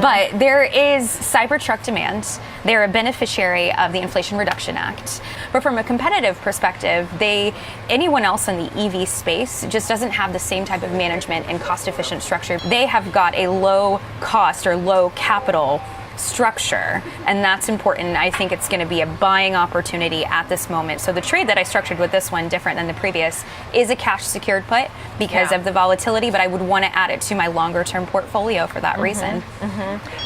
But there is Cybertruck demand. They're a beneficiary of the Inflation Reduction Act. But from a competitive perspective, anyone else in the EV space just doesn't have the same type of management and cost-efficient structure. They have got a low cost or low capital structure, and that's important. I think it's going to be a buying opportunity at this moment. So the trade that I structured with this one, different than the previous, is a cash secured put because of the volatility, but I would want to add it to my longer term portfolio for that reason.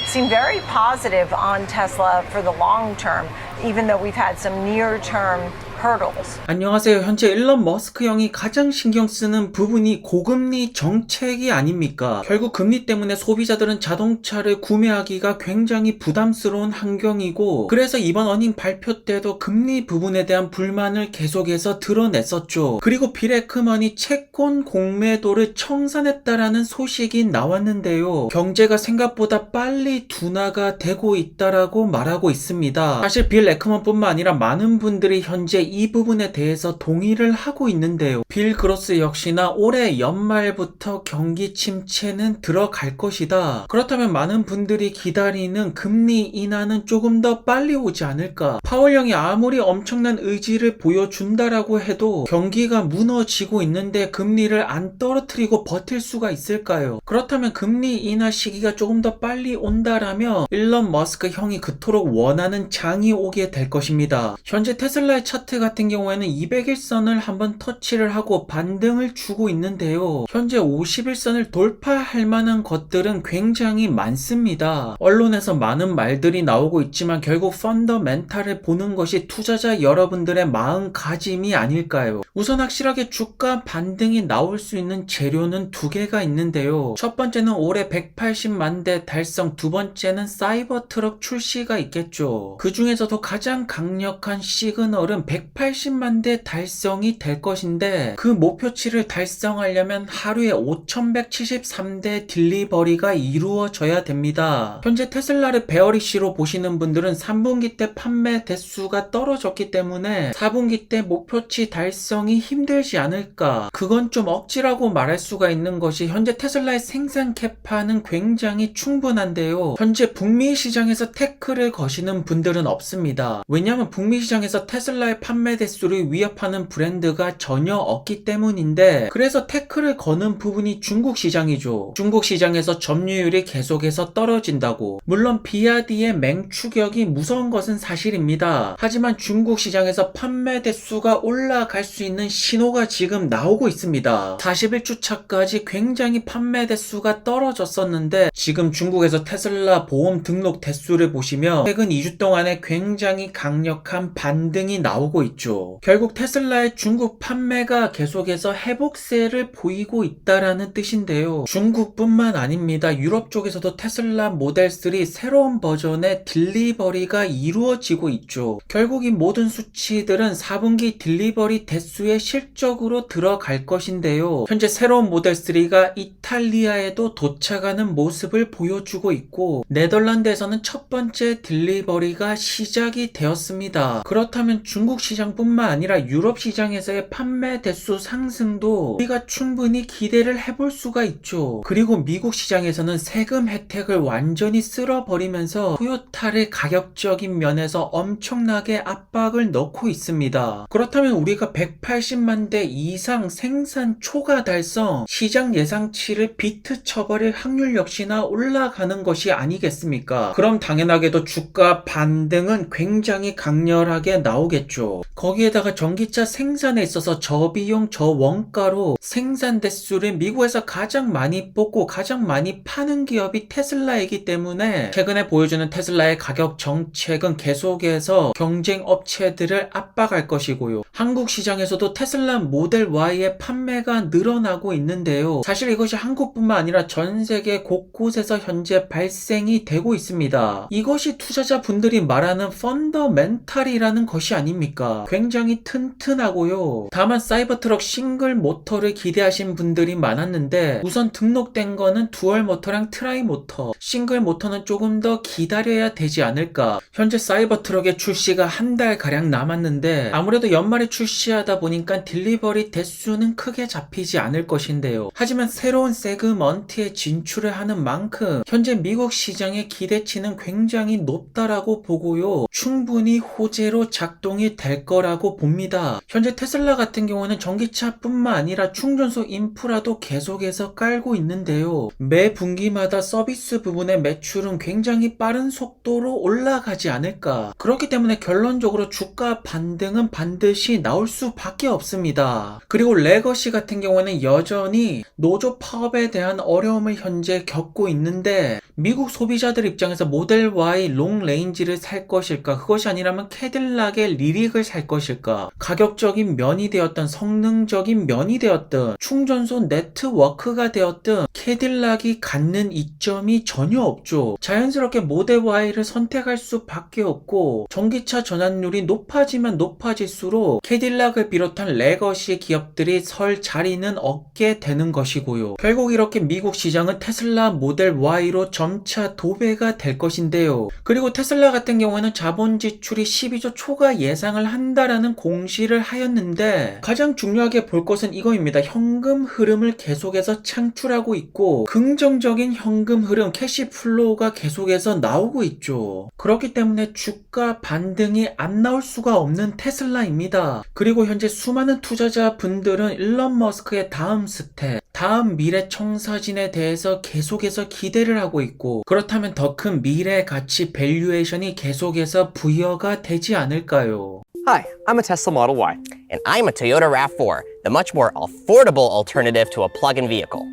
Seem very positive on Tesla for the long term, even though we've had some near-term hurdles. 안녕하세요. 현재 일론 머스크 형이 가장 신경 쓰는 부분이 고금리 정책이 아닙니까? 결국 금리 때문에 소비자들은 자동차를 구매하기가 굉장히 부담스러운 환경이고, 그래서 이번 어닝 발표 때도 금리 부분에 대한 불만을 계속해서 드러냈었죠. 그리고 빌 에크먼이 채권 공매도를 청산했다라는 소식이 나왔는데요. 경제가 생각보다 빨리 둔화가 되고 있다라고 말하고 있습니다. 사실 빌 에크먼뿐만 아니라 많은 분들이 현재 이 부분에 대해서 동의를 하고 있는데요. 빌 그로스 역시나 올해 연말부터 경기 침체는 들어갈 것이다. 그렇다면 많은 분들이 기다리는 금리 인하는 조금 더 빨리 오지 않을까? 파월 형이 아무리 엄청난 의지를 보여준다라고 해도 경기가 무너지고 있는데 금리를 안 떨어뜨리고 버틸 수가 있을까요? 그렇다면 금리 인하 시기가 조금 더 빨리 온다라면 일론 머스크 형이 그토록 원하는 장이 오게 될 것입니다. 현재 테슬라의 차트 같은 경우에는 200일선을 한번 터치를 하고 반등을 주고 있는데요. 현재 51선을 돌파할 만한 것들은 굉장히 많습니다. 언론에서 많은 말들이 나오고 있지만 결국 펀더멘탈을 보는 것이 투자자 여러분들의 마음가짐이 아닐까요? 우선 확실하게 주가 반등이 나올 수 있는 재료는 두 개가 있는데요. 첫 번째는 올해 180만 대 달성, 두 번째는 사이버트럭 출시가 있겠죠. 그 중에서도 가장 강력한 시그널은 180만 대 달성이 될 것인데, 그 목표치를 달성하려면 하루에 5173대 딜리버리가 이루어져야 됩니다. 현재 테슬라를 베어리시로 보시는 분들은 3분기 때 판매 대수가 떨어졌기 때문에 4분기 때 목표치 달성이 힘들지 않을까. 그건 좀 억지라고 말할 수가 있는 것이, 현재 테슬라의 생산 캐파는 굉장히 충분한데요. 현재 북미 시장에서 태클을 거시는 분들은 없습니다. 왜냐하면 북미 시장에서 테슬라의 판매 대수를 위협하는 브랜드가 전혀 없기 때문인데, 그래서 태클을 거는 부분이 중국 시장이죠. 중국 시장에서 점유율이 계속해서 떨어진다고. 물론 비아디의 맹추격이 무서운 것은 사실입니다. 하지만 중국 시장에서 판매 대수가 올라갈 수 있는 신호가 지금 나오고 있습니다. 41주차까지 굉장히 판매 대수가 떨어졌었는데, 지금 중국에서 테슬라 보험 등록 대수를 보시면 최근 2주 동안에 굉장히 강력한 반등이 나오고 있죠. 결국 테슬라의 중국 판매가 계속해서 회복세를 보이고 있다라는 뜻인데요. 중국뿐만 아닙니다. 유럽 쪽에서도 테슬라 모델 3 새로운 버전의 딜리버리가 이루어지고 있죠. 결국 이 모든 수치들은 4분기 딜리버리 대수의 실적으로 들어갈 것인데요. 현재 새로운 모델 3가 이탈리아에도 도착하는 모습을 보여주고 있고, 네덜란드에서는 첫 번째 딜리버리가 시작이 되었습니다. 그렇다면 중국 시장뿐만 아니라 유럽 시장에서의 판매 대수 상승도 우리가 충분히 기대를 해볼 수가 있죠. 그리고 미국 시장에서는 세금 혜택을 완전히 쓸어버리면서 토요타를 가격적인 면에서 엄청나게 압박을 넣고 있습니다. 그렇다면 우리가 180만 대 이상 생산 초과 달성, 시장 예상치를 비트 쳐버릴 확률 역시나 올라가는 것이 아니겠습니까? 그럼 당연하게도 주가 반등은 굉장히 강렬하게 나오겠죠. 거기에다가 전기차 생산에 있어서 저비용 저원가로 생산 대수를 미국에서 가장 많이 뽑고 가장 많이 파는 기업이 테슬라이기 때문에 최근에 보여주는 테슬라의 가격 정책은 계속해서 경쟁 업체들을 압박할 것이고요. 한국 시장에서도 테슬라 모델 Y의 판매가 늘어나고 있는데요. 사실 이것이 한국뿐만 아니라 전 세계 곳곳에서 현재 발생이 되고 있습니다. 이것이 투자자분들이 말하는 펀더멘탈이라는 것이 아닙니까? 굉장히 튼튼하고요. 다만 사이버 사이버트럭 싱글 모터를 기대하신 분들이 많았는데 우선 등록된 거는 듀얼 모터랑 트라이 모터, 싱글 모터는 조금 더 기다려야 되지 않을까. 현재 사이버트럭의 출시가 한 달가량 남았는데 아무래도 연말에 출시하다 보니까 딜리버리 대수는 크게 잡히지 않을 것인데요. 하지만 새로운 세그먼트에 진출을 하는 만큼 현재 미국 시장의 기대치는 굉장히 높다라고 보고요. 충분히 호재로 작동이 될 거라고 봅니다. 현재 테슬라 같은 경우는 전기차뿐만 아니라 충전소 인프라도 계속해서 깔고 있는데요. 매 분기마다 서비스 부분의 매출은 굉장히 빠른 속도로 올라가지 않을까. 그렇기 때문에 결론적으로 주가 반등은 반드시 나올 수밖에 없습니다. 그리고 레거시 같은 경우는 여전히 노조 파업에 대한 어려움을 현재 겪고 있는데 미국 소비자들 입장에서 모델 Y 롱 레인지를 살 것일까? 그것이 아니라면 캐딜락의 리릭을 살 것일까? 가격적인 면이 되었든 성능적인 면이 되었든 충전소 네트워크가 되었든 캐딜락이 갖는 이점이 전혀 없죠. 자연스럽게 모델 Y를 선택할 수밖에 없고 전기차 전환율이 높아지면 높아질수록 캐딜락을 비롯한 레거시 기업들이 설 자리는 얻게 되는 것이고요. 결국 이렇게 미국 시장은 테슬라 모델 Y로 점차 도배가 될 것인데요. 그리고 테슬라 같은 경우에는 자본 지출이 12조 초과 예상을 한다라는 공시를 하였는데 가장 중요하게 볼 것은 이거입니다. 현금 흐름을 계속해서 창출하고 있고 긍정적인 현금 흐름, 캐시 플로우가 계속해서 나오고 있죠. 그렇기 때문에 주가 반등이 안 나올 수가 없는 테슬라입니다. 그리고 현재 수많은 투자자분들은 일론 머스크의 다음 스텝, 다음 미래 청사진에 대해서 계속해서 기대를 하고 있고 그렇다면 더 큰 미래 가치 밸류에이션이 계속해서 부여가 되지 않을까요? Hi, I'm a Tesla Model Y. And I'm a Toyota RAV4, the much more affordable alternative to a plug-in vehicle.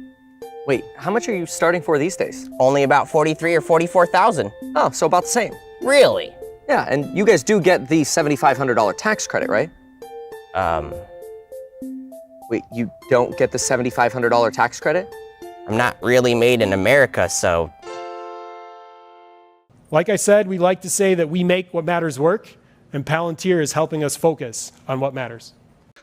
Wait, how much are you starting for these days? Only about 43 or 44,000. Oh, so about the same. Really? Yeah, and you guys do get the $7,500 tax credit, right? Wait, you don't get the $7,500 tax credit? I'm not really made in America, so Like I said, we like to say that we make what matters work, and Palantir is helping us focus on what matters.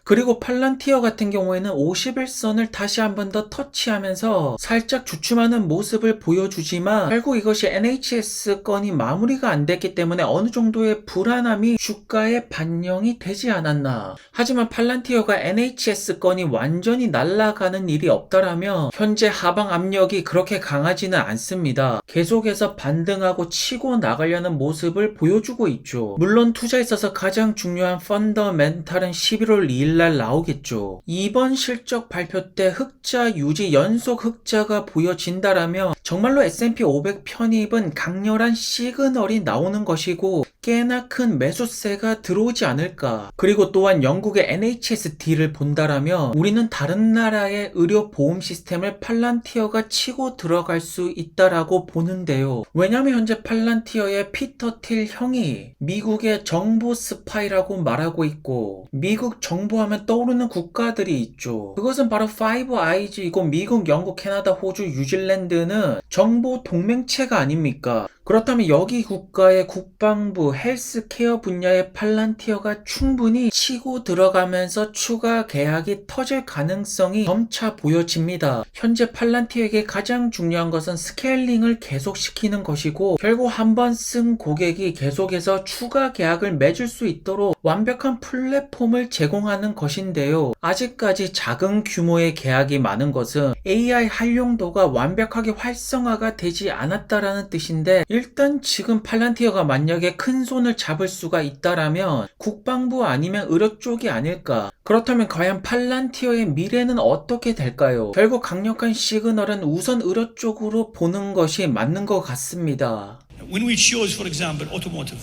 그리고 팔란티어 같은 경우에는 51선을 다시 한 번 더 터치하면서 살짝 주춤하는 모습을 보여주지만 결국 이것이 NHS 건이 마무리가 안 됐기 때문에 어느 정도의 불안함이 주가에 반영이 되지 않았나. 하지만 팔란티어가 NHS 건이 완전히 날아가는 일이 없다라면 현재 하방 압력이 그렇게 강하지는 않습니다. 계속해서 반등하고 치고 나가려는 모습을 보여주고 있죠. 물론 투자에 있어서 가장 중요한 펀더멘탈은 11월 2일 날 나오겠죠. 이번 실적 발표 때 흑자 유지 연속 흑자가 보여진다라면 정말로 S&P 500 편입은 강렬한 시그널이 나오는 것이고 꽤나 큰 매수세가 들어오지 않을까. 그리고 또한 영국의 NHSD를 본다라면 우리는 다른 나라의 의료 보험 시스템을 팔란티어가 치고 들어갈 수 있다라고 보는데요. 왜냐하면 현재 팔란티어의 피터 틸 형이 미국의 정보 스파이라고 말하고 있고 미국 정보하면 떠오르는 국가들이 있죠. 그것은 바로 파이브 아이즈이고 미국, 영국, 캐나다, 호주, 뉴질랜드는 정보 동맹체가 아닙니까? 그렇다면 여기 국가의 국방부, 헬스케어 분야의 팔란티어가 충분히 치고 들어가면서 추가 계약이 터질 가능성이 점차 보여집니다. 현재 팔란티어에게 가장 중요한 것은 스케일링을 계속시키는 것이고 결국 한번 쓴 고객이 계속해서 추가 계약을 맺을 수 있도록 완벽한 플랫폼을 제공하는 것인데요. 아직까지 작은 규모의 계약이 많은 것은 AI 활용도가 완벽하게 활성화가 되지 않았다라는 뜻인데 일단 지금 팔란티어가 만약에 큰 손을 잡을 수가 있다라면 국방부 아니면 의료 쪽이 아닐까. 그렇다면 과연 팔란티어의 미래는 어떻게 될까요? 결국 강력한 시그널은 우선 의료 쪽으로 보는 것이 맞는 것 같습니다. When we chose, for example, automotive,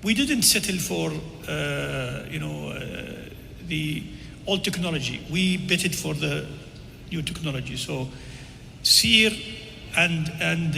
we didn't settle for, the old technology. We betted for the new technology. So, Seer and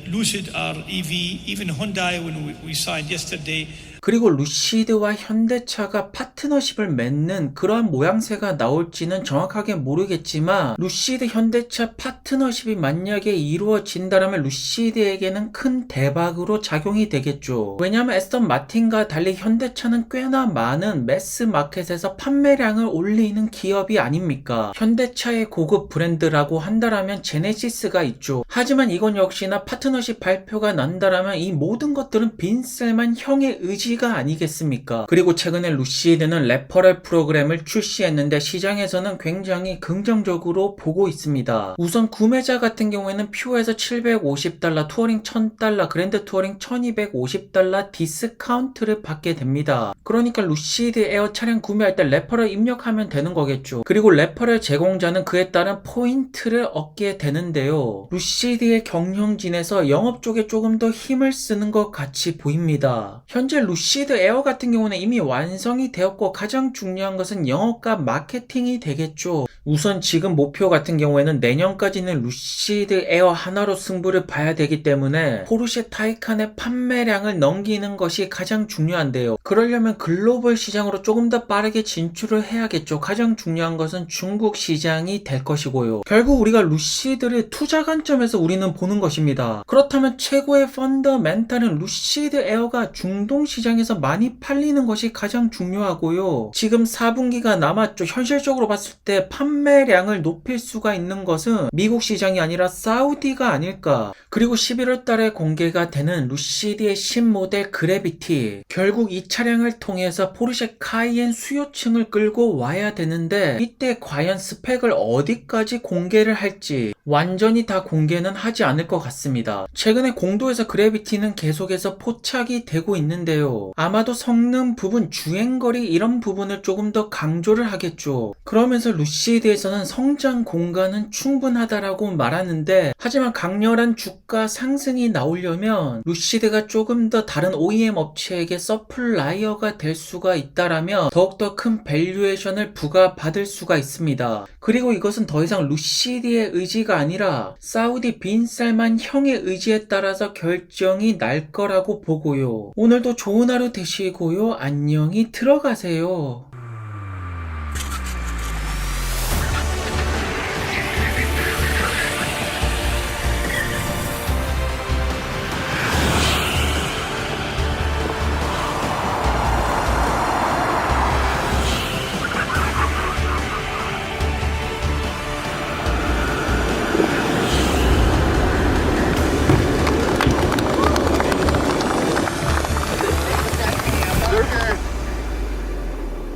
Lucid are EV. Even Hyundai, when we signed yesterday. 그리고 루시드와 현대차가 파트너십을 맺는 그러한 모양새가 나올지는 정확하게 모르겠지만 루시드 현대차 파트너십이 만약에 이루어진다면 루시드에게는 큰 대박으로 작용이 되겠죠. 왜냐하면 에스턴 마틴과 달리 현대차는 꽤나 많은 매스 마켓에서 판매량을 올리는 기업이 아닙니까? 현대차의 고급 브랜드라고 한다라면 제네시스가 있죠. 하지만 이건 역시나 파트너십 발표가 난다라면 이 모든 것들은 빈셀만 형의 의지가 아니겠습니까? 그리고 최근에 루시드는 레퍼럴 프로그램을 출시했는데 시장에서는 굉장히 긍정적으로 보고 있습니다. 우선 구매자 같은 경우에는 퓨어에서 $750, 투어링 $1000, 그랜드 투어링 $1250 디스카운트를 받게 됩니다. 그러니까 루시드 에어 차량 구매할 때 레퍼럴 입력하면 되는 거겠죠. 그리고 레퍼럴 제공자는 그에 따른 포인트를 얻게 되는데요. 루시드의 경영진에서 영업 쪽에 조금 더 힘을 쓰는 것 같이 보입니다. 현재 루시드 에어 같은 경우는 이미 완성이 되었고 가장 중요한 것은 영업과 마케팅이 되겠죠. 우선 지금 목표 같은 경우에는 내년까지는 루시드 에어 하나로 승부를 봐야 되기 때문에 포르쉐 타이칸의 판매량을 넘기는 것이 가장 중요한데요. 그러려면 글로벌 시장으로 조금 더 빠르게 진출을 해야겠죠. 가장 중요한 것은 중국 시장이 될 것이고요. 결국 우리가 루시드를 투자 관점에서 우리는 보는 것입니다. 그렇다면 최고의 펀더멘탈은 루시드 에어가 중동 시장에서 많이 팔리는 것이 가장 중요하고요. 지금 4분기가 남았죠. 현실적으로 봤을 때 판매량을 높일 수가 있는 것은 미국 시장이 아니라 사우디가 아닐까. 그리고 11월 달에 공개가 되는 루시드의 신모델 그래비티. 결국 이 차량을 통해서 포르쉐 카이엔 수요층을 끌고 와야 되는데 이때 과연 스펙을 어디까지 공개를 할지 완전히 다 공개는 하지 않을 것 같습니다. 최근에 공도에서 그래비티는 계속해서 포착이 되고 있는데요. 아마도 성능 부분, 주행거리 이런 부분을 조금 더 강조를 하겠죠. 그러면서 루시드에서는 성장 공간은 충분하다라고 말하는데 하지만 강렬한 주가 상승이 나오려면 루시드가 조금 더 다른 OEM 업체에게 서플라이어가 될 수가 있다라면 더욱더 큰 밸류에이션을 부과받을 수가 있습니다. 그리고 이것은 더 이상 루시드의 의지가 아니라 사우디 빈살만 형의 의지에 따라서 결정이 날 거라고 보고요. 오늘도 좋은 하루 되시고요. 안녕히 들어가세요.